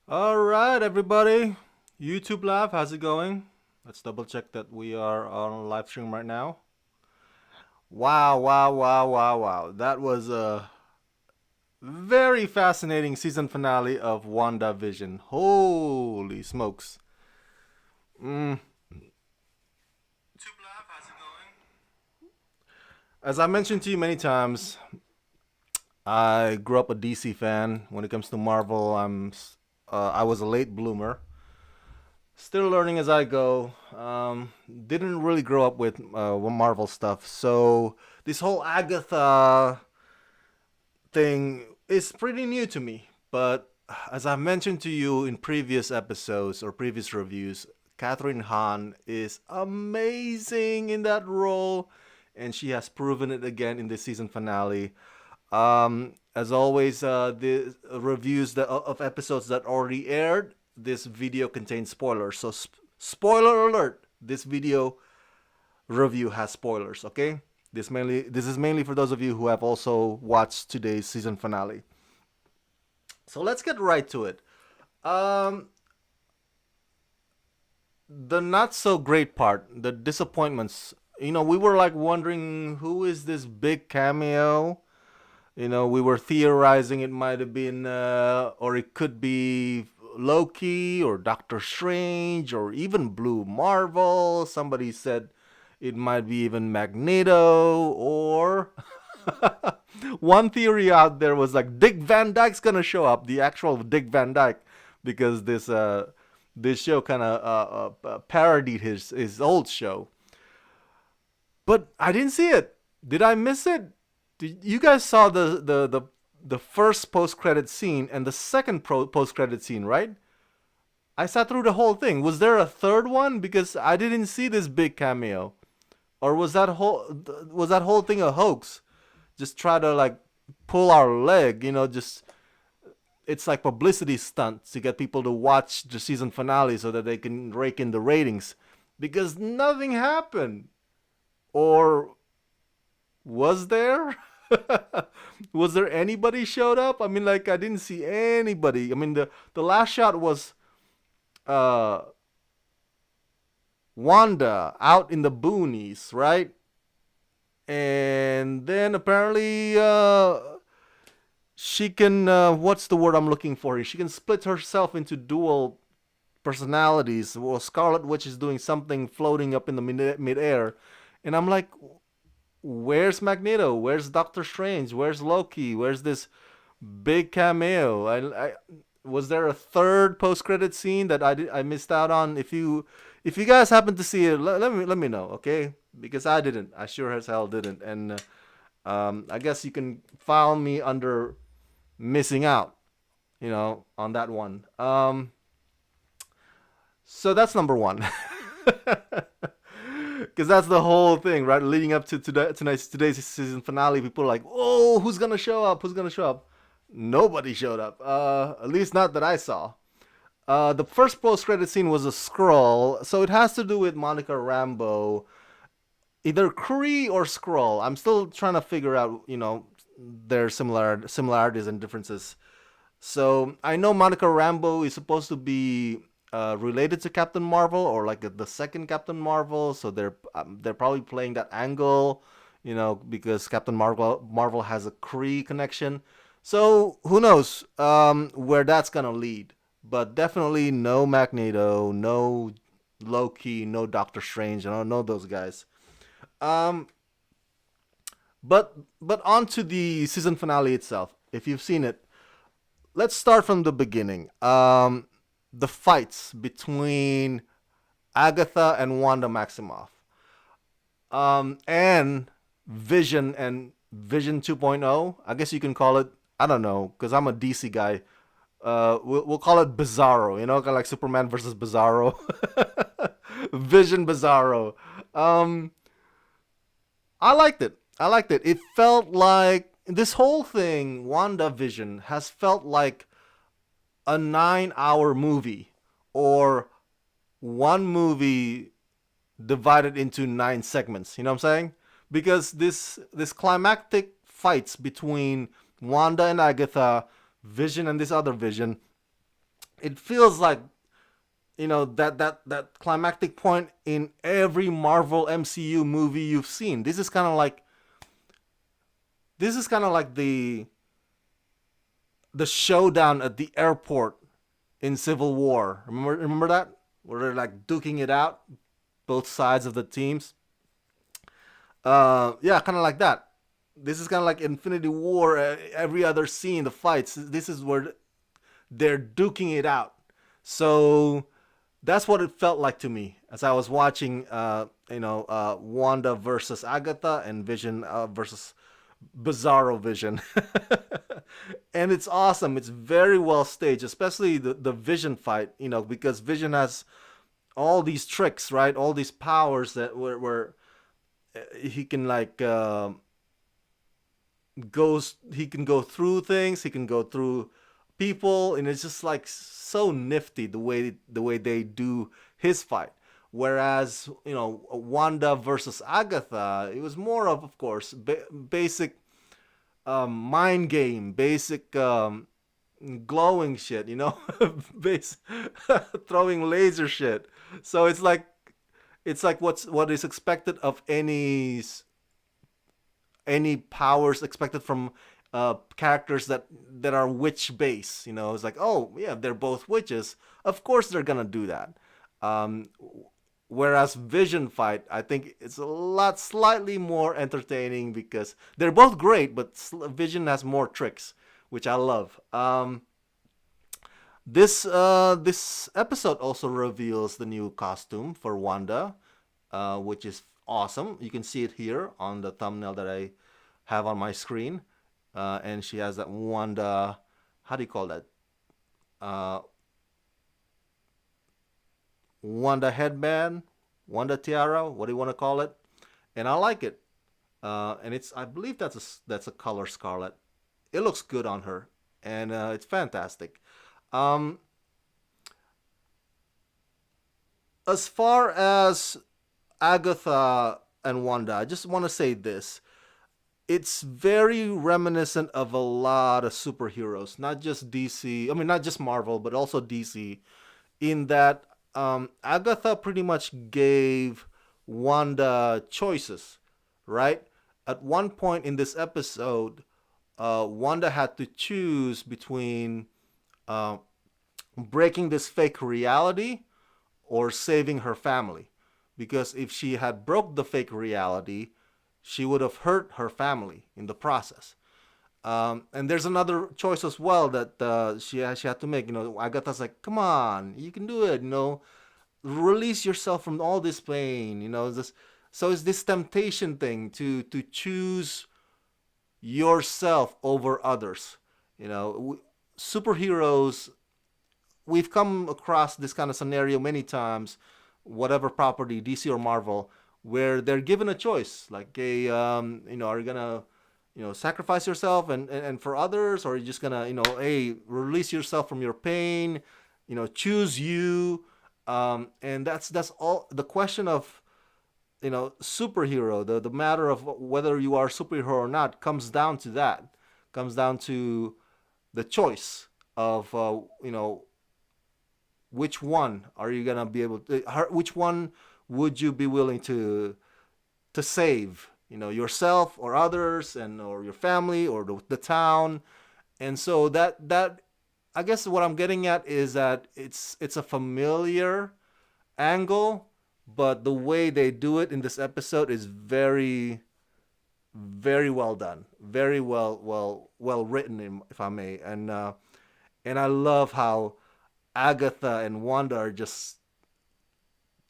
All right, everybody. YouTube Live, how's it going? Let's double check that we are on live stream right now. Wow, wow, wow, wow, wow. That was a very fascinating season finale of WandaVision. Holy smokes. Mm. YouTube Live, how's it going? As I mentioned to you many times, I grew up a DC fan. When it comes to Marvel, I was a late bloomer. Still learning as I go. Didn't really grow up with Marvel stuff, so this whole Agatha thing is pretty new to me. But as I mentioned to you in previous episodes or previous reviews, Catherine Hahn is amazing in that role, and she has proven it again in the season finale. As always, the reviews of episodes that already aired, this video contains spoilers. So, spoiler alert: this video review has spoilers. Okay, this is mainly for those of you who have also watched today's season finale. So let's get right to it. Um, the not so great part, the disappointments. We were like wondering who is this big cameo. We were theorizing it might have been, or it could be Loki or Doctor Strange or even Blue Marvel. Somebody said it might be even Magneto or. One theory out there was like Dick Van Dyke's gonna show up, the actual Dick Van Dyke, because this show kind of parodied his old show. But I didn't see it. Did I miss it? You guys saw the first post credit scene and the second post credit scene, right? I sat through the whole thing. Was there a third one? Because I didn't see this big cameo, or was that whole thing a hoax? Just try to like pull our leg, just it's like publicity stunts to get people to watch the season finale so that they can rake in the ratings. Because nothing happened, or was there? Was there anybody showed up? I mean, like I didn't see anybody. I mean, the last shot was uh Wanda out in the boonies, right? And then apparently she can what's the word I'm looking for here? She can split herself into dual personalities. Well, Scarlet Witch is doing something floating up in the midair, and I'm like, where's Magneto? Where's Doctor Strange? Where's Loki? Where's this big cameo? I was there a third post credit scene that I missed out on? If you guys happen to see it, let me know, okay? Because I didn't. I sure as hell didn't, and I guess you can file me under missing out, on that one. So that's number one. Because that's the whole thing, right? Leading up to today's season finale, people are like, "Oh, who's gonna show up? Who's gonna show up?" Nobody showed up. At least not that I saw. The first post-credit scene was a scroll, so it has to do with Monica Rambeau, either Kree or Skrull. I'm still trying to figure out, their similarities and differences. So I know Monica Rambeau is supposed to be related to Captain Marvel, or like the second Captain Marvel. So they're probably playing that angle, because Captain Marvel has a Kree connection. So who knows where that's gonna lead? But definitely no Magneto, no Loki, no Doctor Strange. I don't know those guys. Um, but on to the season finale itself. If you've seen it, let's start from the beginning. The fights between Agatha and Wanda Maximoff, and Vision 2.0. I guess you can call it. I don't know, because I'm a DC guy. We'll call it Bizarro. Kind of like Superman versus Bizarro. Vision Bizarro. Um, I liked it. I liked it. It felt like this whole thing, WandaVision, has felt like a 9-hour movie, or one movie divided into 9 segments. You know what I'm saying? Because this climactic fights between Wanda and Agatha, Vision and this other Vision, it feels like that climactic point in every Marvel MCU movie you've seen. This is kind of like the showdown at the airport in Civil War. Remember that, where they're like duking it out, both sides of the teams. Yeah, kind of like that. This is kind of like Infinity War. Every other scene, the fights. This is where they're duking it out. So that's what it felt like to me as I was watching, Wanda versus Agatha and Vision versus Bizarro Vision. And it's awesome. It's very well staged, especially the Vision fight, because Vision has all these tricks, right? All these powers that where he can like he can go through things, he can go through people, and it's just like so nifty the way they do his fight. Whereas Wanda versus Agatha, it was more of course, basic mind game, basic glowing shit, base throwing laser shit. So it's like what is expected of any powers expected from characters that are witch base. It's like, oh yeah, they're both witches. Of course they're gonna do that. Um, Whereas Vision fight, I think it's a lot slightly more entertaining because they're both great, but Vision has more tricks, which I love. This episode also reveals the new costume for Wanda, which is awesome. You can see it here on the thumbnail that I have on my screen, and she has that Wanda. How do you call that? Uh, Wanda headband, Wanda tiara. What do you want to call it? And I like it. And I believe that's a color scarlet. It looks good on her, and it's fantastic. Um, as far as Agatha and Wanda, I just want to say this. It's very reminiscent of a lot of superheroes, not just DC. I mean, not just Marvel, but also DC. In that, Agatha pretty much gave Wanda choices, right? At one point in this episode, Wanda had to choose between uh, breaking this fake reality or saving her family. Because if she had broke the fake reality, she would have hurt her family in the process. And there's another choice as well that she had to make. Agatha's like, come on, you can do it. Release yourself from all this pain. So it's this temptation thing to choose yourself over others. Superheroes, we've come across this kind of scenario many times, whatever property, DC or Marvel, where they're given a choice, like are you gonna, sacrifice yourself and for others, or are you just gonna, hey, release yourself from your pain, choose you, and that's all. The question of, superhero, the matter of whether you are a superhero or not, comes down to the choice of, which one are you gonna be able to, which one would you be willing to save, yourself or others, and or your family or the town. And so that I guess what I'm getting at is that it's a familiar angle, but the way they do it in this episode is very, very well done, very well written, if I may. And I love how Agatha and Wanda are just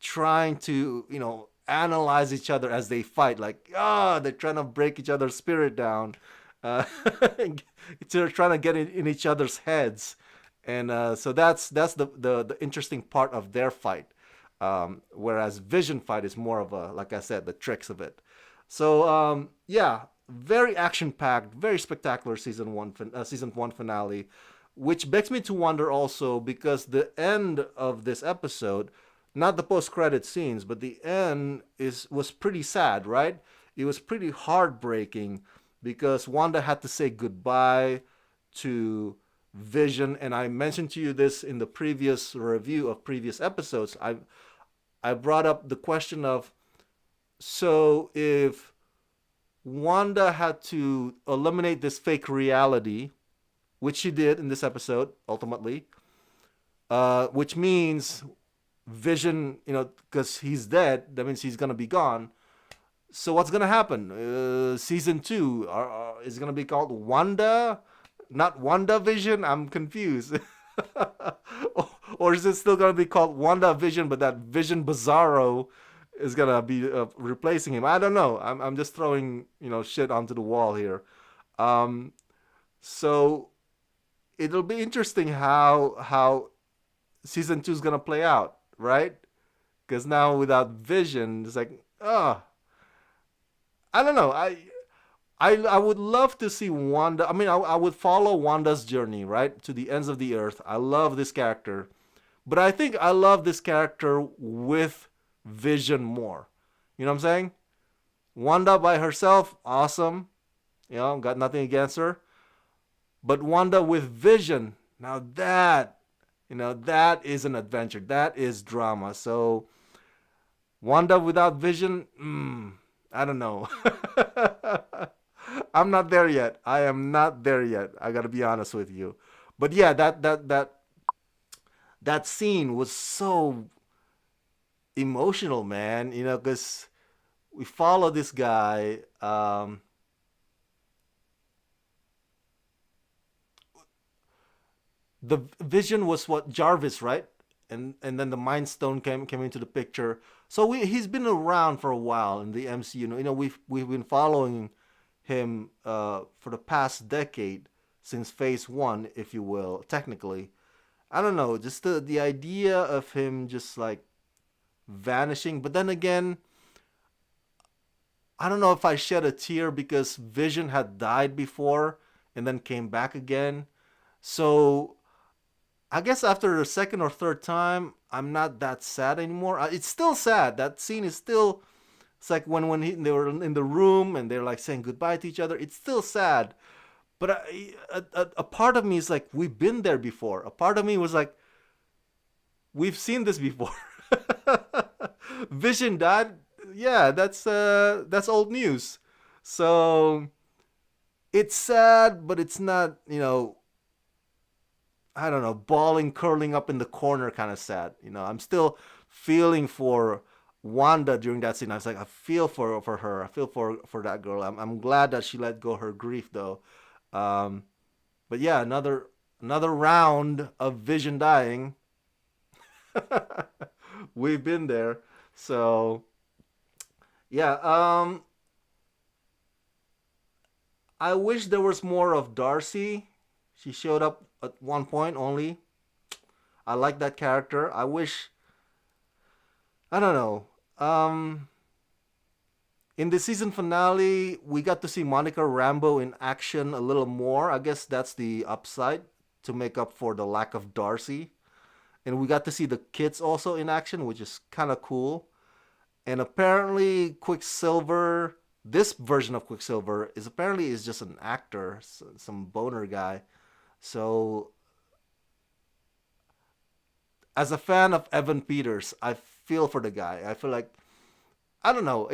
trying to, analyze each other as they fight. Like, they're trying to break each other's spirit down. Uh, they're trying to get in each other's heads. And so that's the interesting part of their fight. Whereas Vision fight is more of a, like I said, the tricks of it. So yeah, very action packed, very spectacular season 1 finale, which begs me to wonder also, because the end of this episode, not the post credit scenes, but the end was pretty sad, right? It was pretty heartbreaking because Wanda had to say goodbye to Vision, and I mentioned to you this in the previous review of previous episodes. I brought up the question of, so if Wanda had to eliminate this fake reality, which she did in this episode ultimately, which means Vision, because he's dead, that means he's gonna be gone. So what's gonna happen? Season two is gonna be called Wanda, not WandaVision. I'm confused. Or is it still gonna be called WandaVision, but that Vision Bizarro is gonna be replacing him? I don't know. I'm just throwing shit onto the wall here. Um, so it'll be interesting how season two is gonna play out, right? Because now without Vision, it's like, I don't know. I would love to see Wanda. I mean, I would follow Wanda's journey, right, to the ends of the earth. I love this character, but I think I love this character with Vision more. You know what I'm saying? Wanda by herself, awesome. Got nothing against her. But Wanda with Vision, now that is an adventure. That is drama. So Wanda without Vision, I don't know. I'm not there yet. I am not there yet. I gotta be honest with you. But yeah, that scene was so emotional, man. Because we follow this guy. The Vision was what, Jarvis, right? And then the Mind Stone came into the picture. So he's been around for a while in the MCU. We've been following him for the past decade, since Phase One, if you will, technically. I don't know, just the idea of him just like vanishing. But then again, I don't know if I shed a tear because Vision had died before and then came back again. So I guess after the second or third time, I'm not that sad anymore. It's still sad. That scene is still. It's like they were in the room and they're like saying goodbye to each other. It's still sad, but a part of me is like, we've been there before. A part of me was like, we've seen this before. Vision died. Yeah, that's old news. So it's sad, but it's not. I don't know, bawling, curling up in the corner kind of sad. I'm still feeling for Wanda during that scene. I was like, I feel for her. I feel for that girl. I'm glad that she let go her grief though. Um, but yeah, another round of Vision dying. We've been there. So yeah, I wish there was more of Darcy. She showed up at one point only. I like that character. I wish. I don't know. In the season finale, we got to see Monica Rambeau in action a little more. I guess that's the upside to make up for the lack of Darcy. And we got to see the kids also in action, which is kind of cool. And apparently, Quicksilver, this version of Quicksilver, is just an actor, some boner guy. So, as a fan of Evan Peters, I feel for the guy. I feel like, I don't know.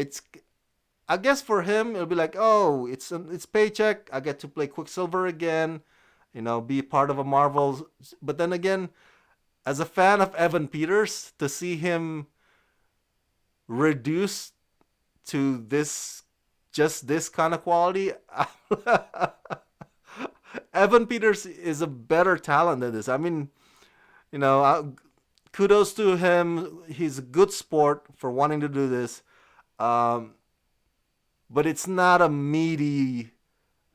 I guess for him it'll be like, oh, it's paycheck. I get to play Quicksilver again. Be part of a Marvel. But then again, as a fan of Evan Peters, to see him reduced to this kind of quality, Evan Peters is a better talent than this. I mean, kudos to him. He's a good sport for wanting to do this. Um, but it's not a meaty,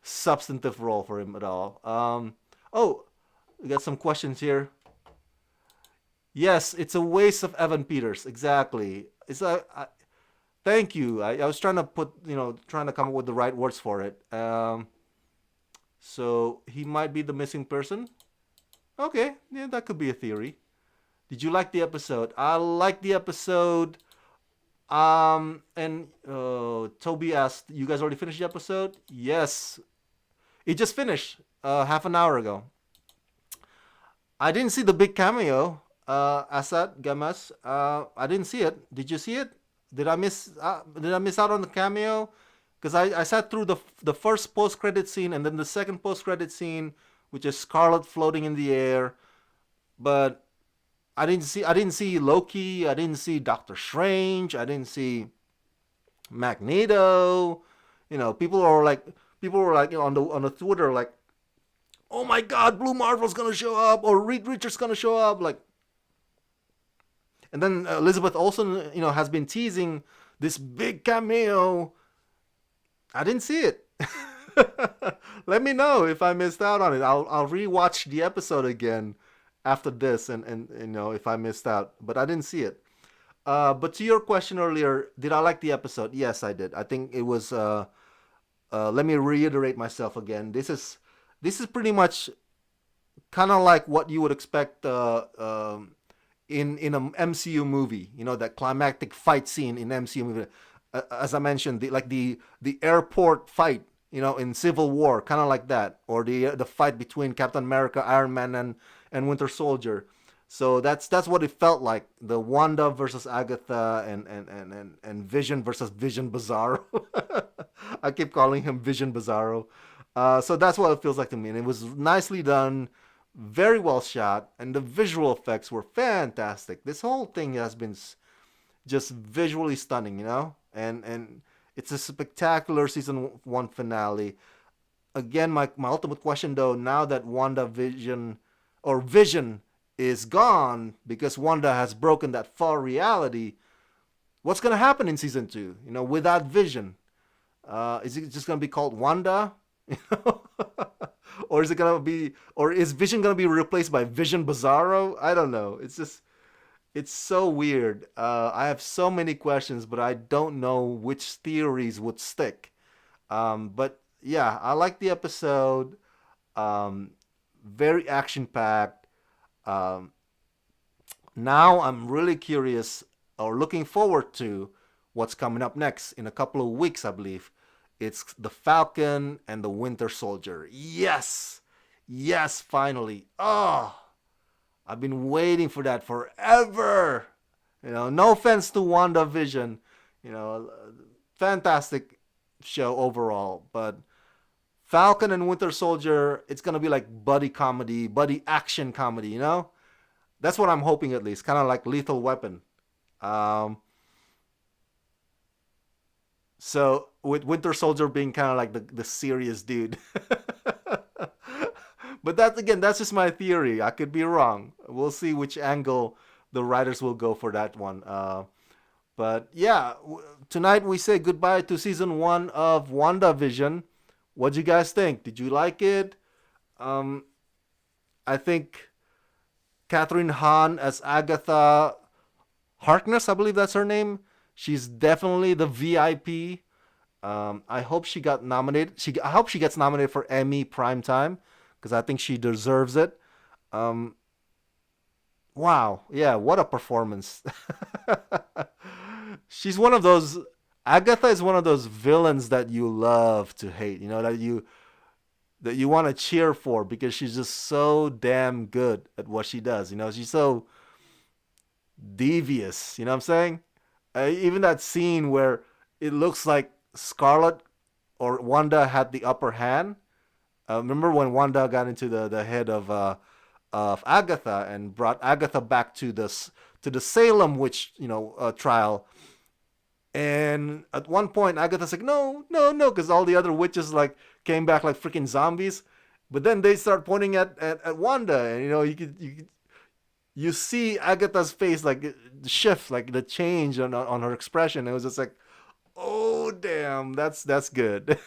substantive role for him at all. Oh, we got some questions here. Yes, it's a waste of Evan Peters. Exactly. Thank you. I was trying to trying to come up with the right words for it. So he might be the missing person. Okay, yeah, that could be a theory. Did you like the episode? I liked the episode. And Toby asked, "You guys already finished the episode?" Yes, it just finished half an hour ago. I didn't see the big cameo. Asad Gamas. I didn't see it. Did you see it? Did I miss out on the cameo? Because I sat through the first post credit scene and then the second post credit scene, which is Scarlet floating in the air. But I didn't see Loki. I didn't see Doctor Strange. I didn't see Magneto. You know, people were like on the Twitter like, oh my God, Blue Marvel's gonna show up or Reed Richards gonna show up. Like, and then Elizabeth Olsen, has been teasing this big cameo. I didn't see it. Let me know if I missed out on it. I'll rewatch the episode again after this and if I missed out. But I didn't see it. But to your question earlier, did I like the episode? Yes, I did. I think it was. Let me reiterate myself again. This is pretty much kind of like what you would expect in an MCU movie. That climactic fight scene in MCU movie. As I mentioned, the airport fight. In Civil War, kind of like that, or the fight between Captain America, Iron Man, and Winter Soldier. So that's what it felt like. The Wanda versus Agatha and Vision versus Vision Bizarro. I keep calling him Vision Bizarro. So that's what it feels like to me. And it was nicely done, very well shot, and the visual effects were fantastic. This whole thing has been just visually stunning. And it's a spectacular season 1 finale. Again, my ultimate question though, now that WandaVision or Vision is gone because Wanda has broken that fall reality, what's gonna happen in season 2? Without Vision, is it just gonna be called Wanda? Or is Vision gonna be replaced by Vision Bizarro? I don't know. It's so weird. I have so many questions, but I don't know which theories would stick. But yeah, I like the episode. Um, Very action packed. Um, Now I'm really curious or looking forward to what's coming up next in a couple of weeks, I believe. It's the Falcon and the Winter Soldier. Yes! Yes, finally. Oh, I've been waiting for that forever. No offense to WandaVision. Fantastic show overall, but Falcon and Winter Soldier, it's gonna be like buddy comedy, buddy action comedy. That's what I'm hoping at least. Kind of like Lethal Weapon. Um, so with Winter Soldier being kind of like the serious dude. But that's just my theory. I could be wrong. We'll see which angle the writers will go for that one. But yeah, tonight we say goodbye to season 1 of WandaVision. What do you guys think? Did you like it? Um, I think Catherine Hahn as Agatha Harkness, I believe that's her name. She's definitely the VIP. I hope she got nominated. I hope she gets nominated for Emmy Primetime because I think she deserves it. Um, wow, yeah, what a performance! She's one of those. Agatha is one of those villains that you love to hate. That you want to cheer for because she's just so damn good at what she does. She's so devious. You know what I'm saying? Even that scene where it looks like Scarlet or Wanda had the upper hand. Remember when Wanda got into the head of Agatha and brought Agatha back to the Salem witch trial. And at one point, Agatha's like, no, no, no, because all the other witches like came back like freaking zombies. But then they start pointing at Wanda, and you see Agatha's face like shift, like the change on her expression. It was just like, oh damn, that's good.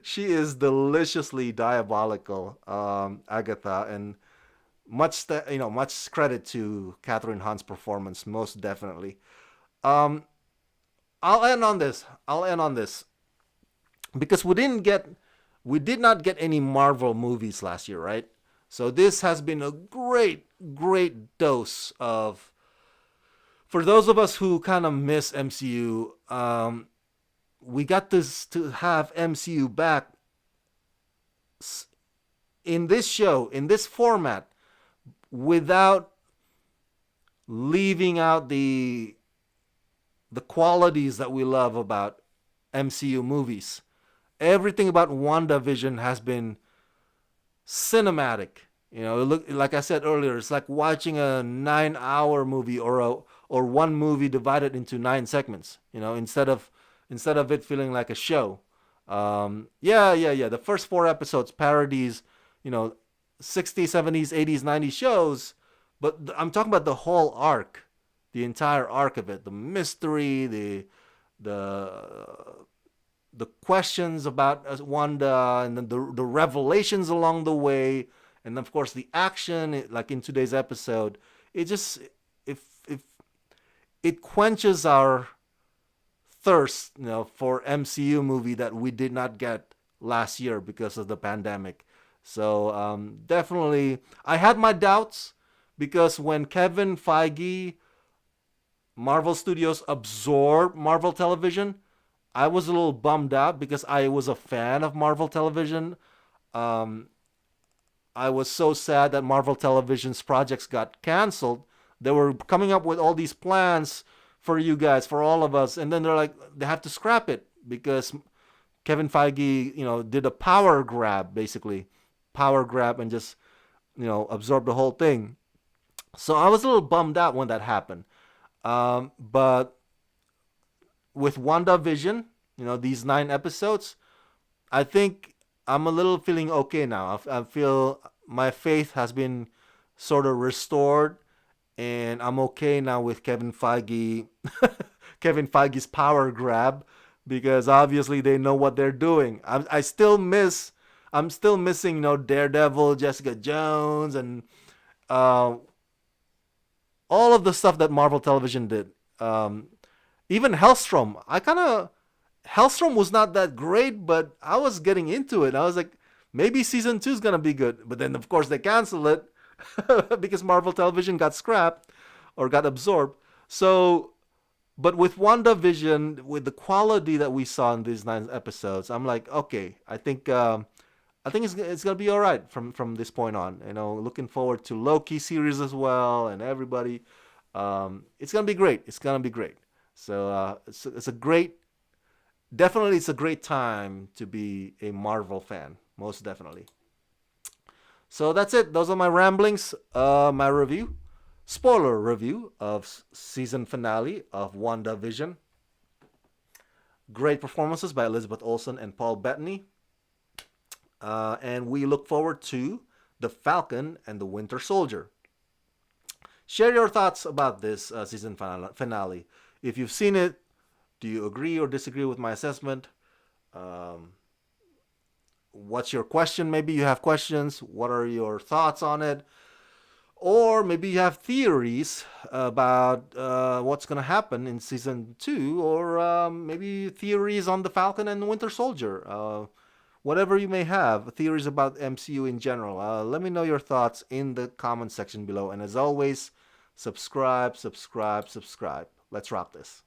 She is deliciously diabolical, Agatha, and much credit to Catherine Hahn's performance, most definitely. Um, I'll end on this. Because we did not get any Marvel movies last year, right? So this has been a great, great dose of, for those of us who kind of miss MCU, we got to have MCU back in this show, in this format. without leaving out the qualities that we love about MCU movies. Everything about WandaVision has been cinematic. Like I said earlier, it's like watching a 9-hour movie or one movie divided into 9 segments. Instead of it feeling like a show. Yeah. The first 4 episodes parodies, 60s, 70s, 80s, 90s shows, but I'm talking about the whole arc, the entire arc of it, the mystery, the the questions about Wanda, and then the revelations along the way, and of course the action, like in today's episode. It just if it quenches our thirst, for MCU movie that we did not get last year because of the pandemic. So definitely, I had my doubts because when Kevin Feige, Marvel Studios, absorbed Marvel Television, I was a little bummed out because I was a fan of Marvel Television. Um, I was so sad that Marvel Television's projects got canceled. They were coming up with all these plans for you guys, for all of us, and then they're like, they have to scrap it because Kevin Feige, did a power grab, basically, power grab, and just, absorb the whole thing. So I was a little bummed out when that happened. But with WandaVision, these 9 episodes, I think I'm a little feeling okay now. I feel my faith has been sort of restored, and I'm okay now with Kevin Feige, Kevin Feige's power grab, because obviously they know what they're doing. I'm still missing, Daredevil, Jessica Jones, and uh, all of the stuff that Marvel Television did. Even Hellstrom, Hellstrom was not that great, but I was getting into it. I was like, maybe season 2 is gonna be good, but then of course they canceled it because Marvel Television got scrapped or got absorbed. So, but with WandaVision, with the quality that we saw in these 9 episodes, I'm like, okay, I think it's gonna be all right from this point on. Looking forward to Loki series as well, and everybody. It's gonna be great. It's gonna be great. So it's a great, definitely it's a great time to be a Marvel fan. Most definitely. So that's it. Those are my ramblings. My review, spoiler review of season finale of WandaVision. Great performances by Elizabeth Olsen and Paul Bettany. And we look forward to the Falcon and the Winter Soldier. Share your thoughts about this season finale. If you've seen it, do you agree or disagree with my assessment? Um, what's your question? Maybe you have questions. What are your thoughts on it? Or maybe you have theories about what's going to happen in season 2, or maybe theories on the Falcon and the Winter Soldier. Whatever you may have, theories about MCU in general. Let me know your thoughts in the comment section below. And as always, subscribe. Let's rock this.